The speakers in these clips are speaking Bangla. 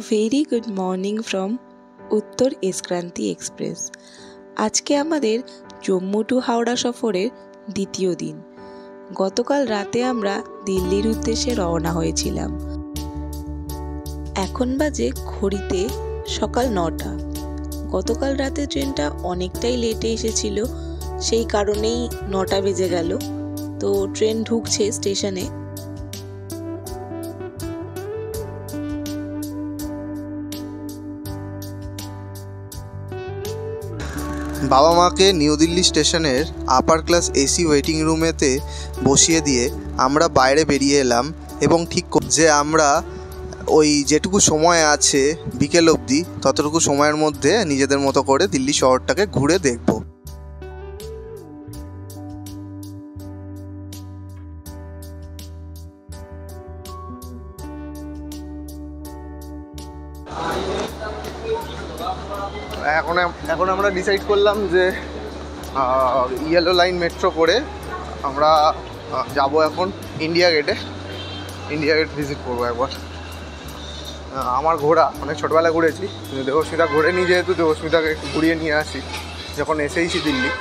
ভেরি গুড মর্নিং ফ্রম উত্তর এসক্রান্তি এক্সপ্রেস। আজকে আমাদের জম্মু টু হাওড়া সফরের দ্বিতীয় দিন। গতকাল রাতে আমরা দিল্লির উদ্দেশ্যে রওনা হয়েছিলাম। এখন বাজে ঘড়িতে সকাল 9টা। গতকাল রাতে ট্রেনটা অনেকটাই লেটে এসেছিল, সেই কারণেই 9টা বেজে গেল। তো ট্রেন ঢুকছে স্টেশনে। বাবা মাকে নিউ দিল্লি স্টেশনের আপার ক্লাস এসি ওয়েটিং রুমেতে বসিয়ে দিয়ে আমরা বাইরে বেরিয়ে এলাম এবং ঠিক যে আমরা ওই যেটুকু সময় আছে বিকেল অবধি ততটুকু সময়ের মধ্যে নিজেদের মতো করে দিল্লি শহরটাকে ঘুরে দেখব। এখন আমরা ডিসাইড করলাম যে ইয়েলো লাইন মেট্রো করে আমরা যাব এখন ইন্ডিয়া গেট ভিজিট করবো একবার। আমার ঘোরা অনেক ছোটোবেলায় ঘুরেছি, কিন্তু দেবস্মিতা ঘোরেনি, যেহেতু দেবস্মিতাকে একটু ঘুরিয়ে নিয়ে আসি যখন এসেইছি দিল্লি।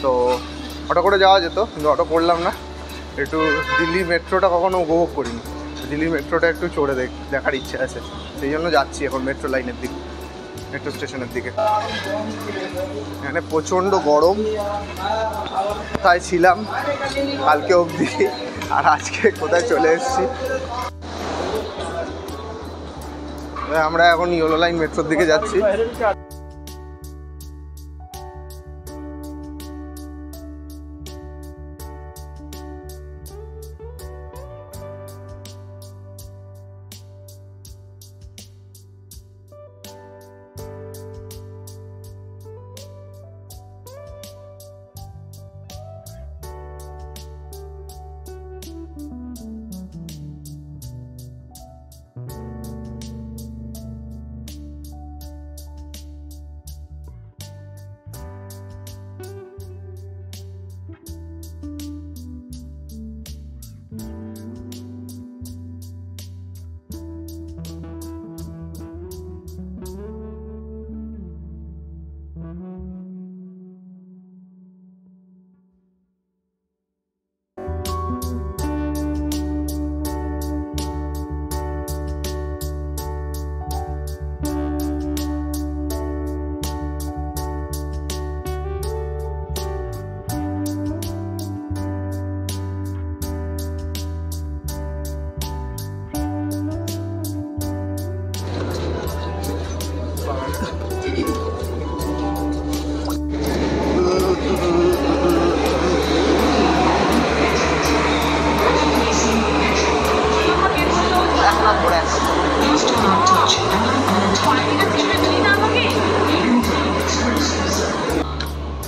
তো অটো করে যাওয়া যেত, কিন্তু অটো করলাম না। একটু দিল্লি মেট্রোটা কখনো উপভোগ করিনি, দিল্লি মেট্রোটা একটু চড়ে দেখার ইচ্ছে আছে, সেই জন্য যাচ্ছি এখন মেট্রো লাইনের দিকে, মেট্রো স্টেশনের দিকে। এখানে প্রচণ্ড গরম, তাই ছিলাম কালকে অবধি, আর আজকে কোথায় চলে এসেছি। আমরা এখন ইয়েলো লাইন মেট্রোর দিকে যাচ্ছি।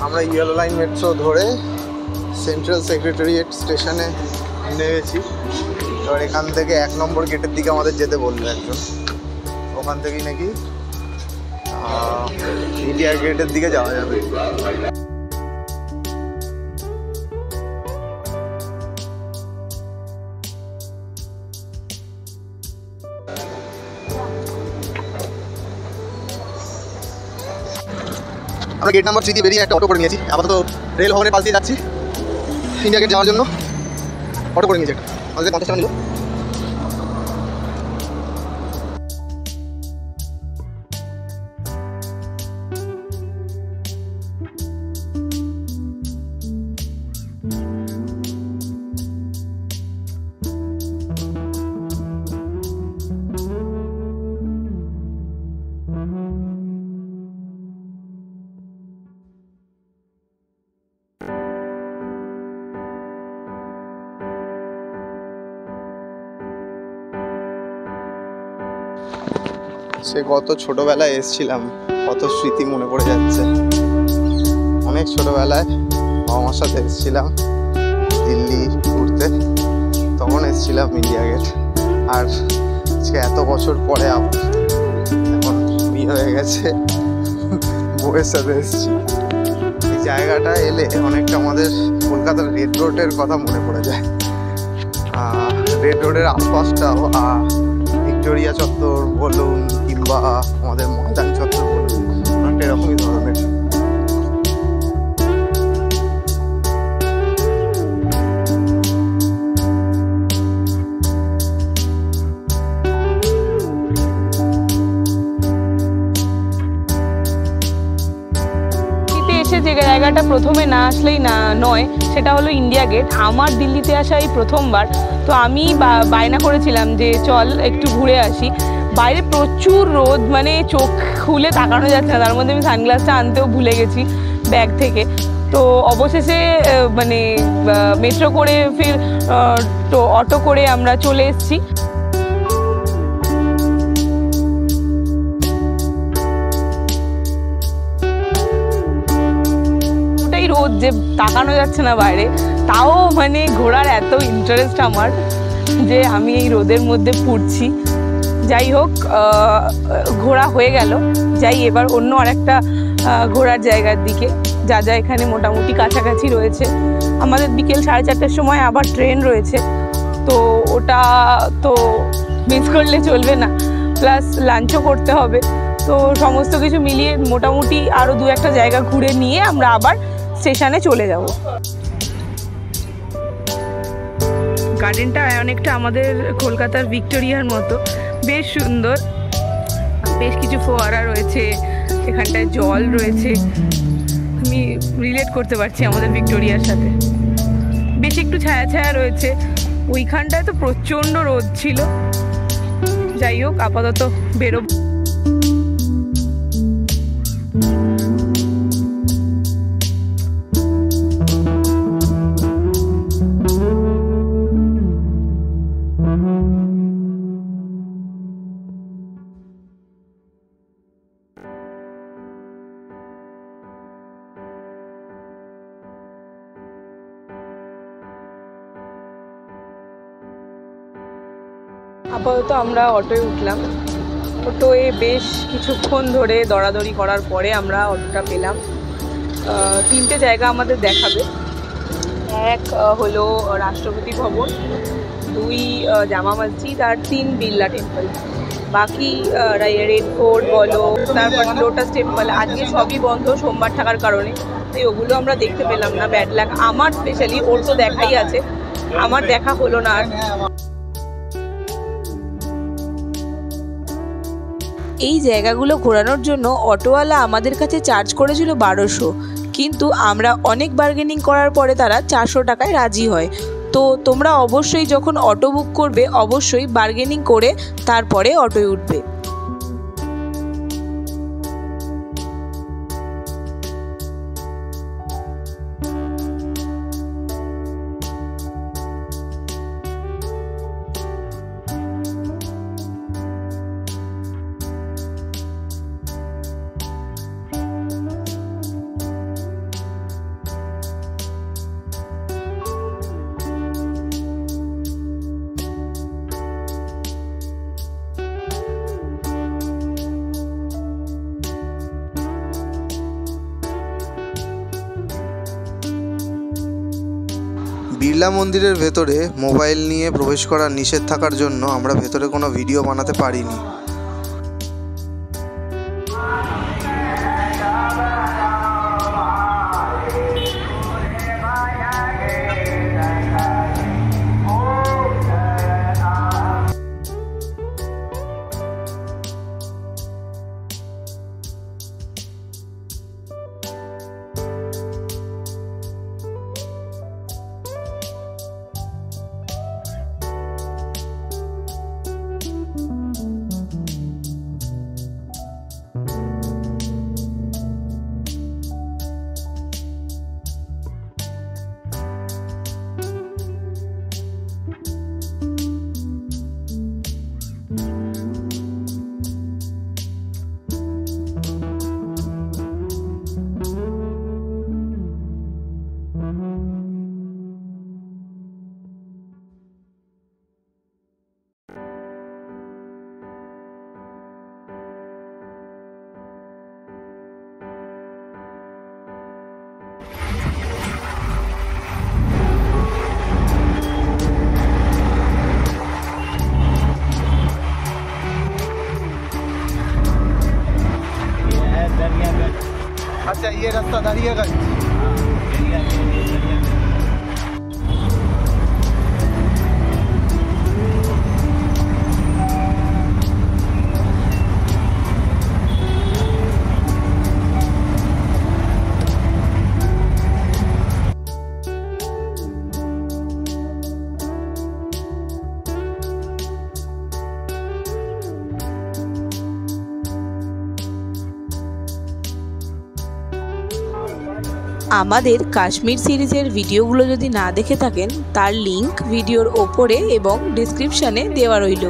আমরা ইয়েলো লাইন মেট্রো ধরে সেন্ট্রাল সেক্রেটারিয়েট স্টেশনে নেমেছি। এবার এখান থেকে 1 নম্বর গেটের দিকে আমাদের যেতে বললো একজন, ওখান থেকেই নাকি ইন্ডিয়া গেটের দিকে যাওয়া যাবে। আমরা গেট নাম্বার 3 দিয়ে বেরিয়ে একটা অটো করে নিয়েছি। আপাতত রেল ভবনের পাশ দিয়ে যাচ্ছি ইন্ডিয়া গেট যাওয়ার জন্য। অটো করে নিয়েছি একটা, আমাদের 50 টাকা নিল। সে কত ছোটবেলায় এসেছিলাম, কত স্মৃতি মনে পড়ে যাচ্ছে। অনেক ছোটবেলায় বাবা মার সাথে এসেছিলাম দিল্লি ঘুরতে, তখন এসেছিলাম ইন্ডিয়া গেট। আর আজকে এত বছর পরে এখন বিয়ে হয়ে গেছে, বউয়ের সাথে এসেছি। এই জায়গাটা এলে অনেকটা আমাদের কলকাতার রেড রোডের কথা মনে পড়ে যায়। রেড রোডের আশপাশটাও একটু ভিক্টোরিয়া চত্বর বলুন কিংবা আমাদের ময়দান চত্বর বলুন, অনেকটা এরকমই ধরনের। যে জায়গাটা প্রথমে না আসলেই না নয় সেটা হলো ইন্ডিয়া গেট। আমার দিল্লিতে আসা এই প্রথমবার, তো আমি বায়না করেছিলাম যে চল একটু ঘুরে আসি। বাইরে প্রচুর রোদ, মানে চোখ খুলে তাকানো যাচ্ছে না, তার মধ্যে আমি সানগ্লাসটা আনতেও ভুলে গেছি ব্যাগ থেকে। তো অবশেষে মানে মেট্রো করে ফির অটো করে আমরা চলে এসেছি। রোদ যে তাকানো যাচ্ছে না বাইরে, তাও মানে ঘোরার এত ইন্টারেস্ট আমার যে আমি এই রোদের মধ্যে পুড়ছি। যাই হোক, ঘোরা হয়ে গেল, যাই এবার অন্য আরেকটা ঘোরার জায়গার দিকে, যা যা এখানে মোটামুটি কাছাকাছি রয়েছে। আমাদের বিকেল 4:30টার সময় আবার ট্রেন রয়েছে, তো ওটা তো মিস করলে চলবে না, প্লাস লাঞ্চও করতে হবে। তো সমস্ত কিছু মিলিয়ে মোটামুটি আরও 2-1টা জায়গা ঘুরে নিয়ে আমরা আবার স্টেশনে চলে যাব। গার্ডেনটা অনেকটা আমাদের কলকাতার ভিক্টোরিয়ার মতো, বেশ সুন্দর, বেশ কিছু ফোয়ারা রয়েছে, এখানটায় জল রয়েছে। আমি রিলেট করতে পারছি আমাদের ভিক্টোরিয়ার সাথে। বেশ একটু ছায়া ছায়া রয়েছে, ওইখানটায় তো প্রচণ্ড রোদ ছিল। যাই হোক, আপাতত বেরোবো। আপাতত আমরা অটোয় উঠলাম। অটোয় বেশ কিছুক্ষণ ধরে দৌড়াদৌড়ি করার পরে আমরা অটোটা পেলাম। 3টে জায়গা আমাদের দেখাবে। এক হলো রাষ্ট্রপতি ভবন, 2 জামা মসজিদ, আর 3 বিড়লা টেম্পল। বাকি রেড ফোর্ট বলো, তারপর লোটাস টেম্পল, আজকে সবই বন্ধ সোমবার থাকার কারণে, তাই ওগুলো আমরা দেখতে পেলাম না। ব্যাড লাক আমার, স্পেশালি। ওর তো দেখাই আছে, আমার দেখা হলো না। এই জায়গাগুলো ঘোরানোর জন্য অটোওয়ালা আমাদের কাছে চার্জ করেছিল 1200, কিন্তু আমরা অনেক বার্গেনিং করার পরে তারা 400 টাকায় রাজি হয়। তো তোমরা অবশ্যই যখন অটো বুক করবে অবশ্যই বার্গেনিং করে তারপরে অটোয় উঠবে। বিড়লা মন্দিরের ভেতরে মোবাইল নিয়ে প্রবেশ করা নিষেধ থাকার জন্য আমরা ভেতরে কোনো ভিডিও বানাতে পারিনি। अच्छा ये रास्ता दरियागंज। আমাদের কাশ্মীর সিরিজের ভিডিওগুলো যদি না দেখে থাকেন তার লিংক ভিডিওর ওপরে এবং ডেসক্রিপশনে দেওয়া রইল।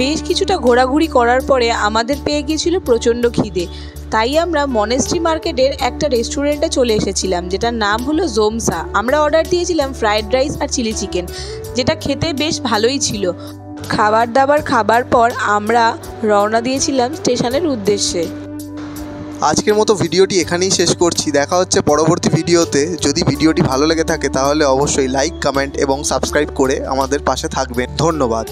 বেশ কিছুটা ঘোরাঘুরি করার পরে আমাদের পেয়ে গিয়েছিল প্রচণ্ড খিদে, তাই আমরা মনেস্ট্রি মার্কেটের একটা রেস্টুরেন্টে চলে এসেছিলাম যেটার নাম হলো জোমসা। আমরা অর্ডার দিয়েছিলাম ফ্রাইড রাইস আর চিলি চিকেন, যেটা খেতে বেশ ভালোই ছিল। খাবার দাবার খাবার পর আমরা রওনা দিয়েছিলাম স্টেশনের উদ্দেশ্যে। আজকের মতো ভিডিওটি এখানেই শেষ করছি। দেখা হচ্ছে পরবর্তী ভিডিওতে। যদি ভিডিওটি ভালো লেগে থাকে তাহলে অবশ্যই লাইক, কমেন্ট এবং সাবস্ক্রাইব করে আমাদের পাশে থাকবেন। ধন্যবাদ।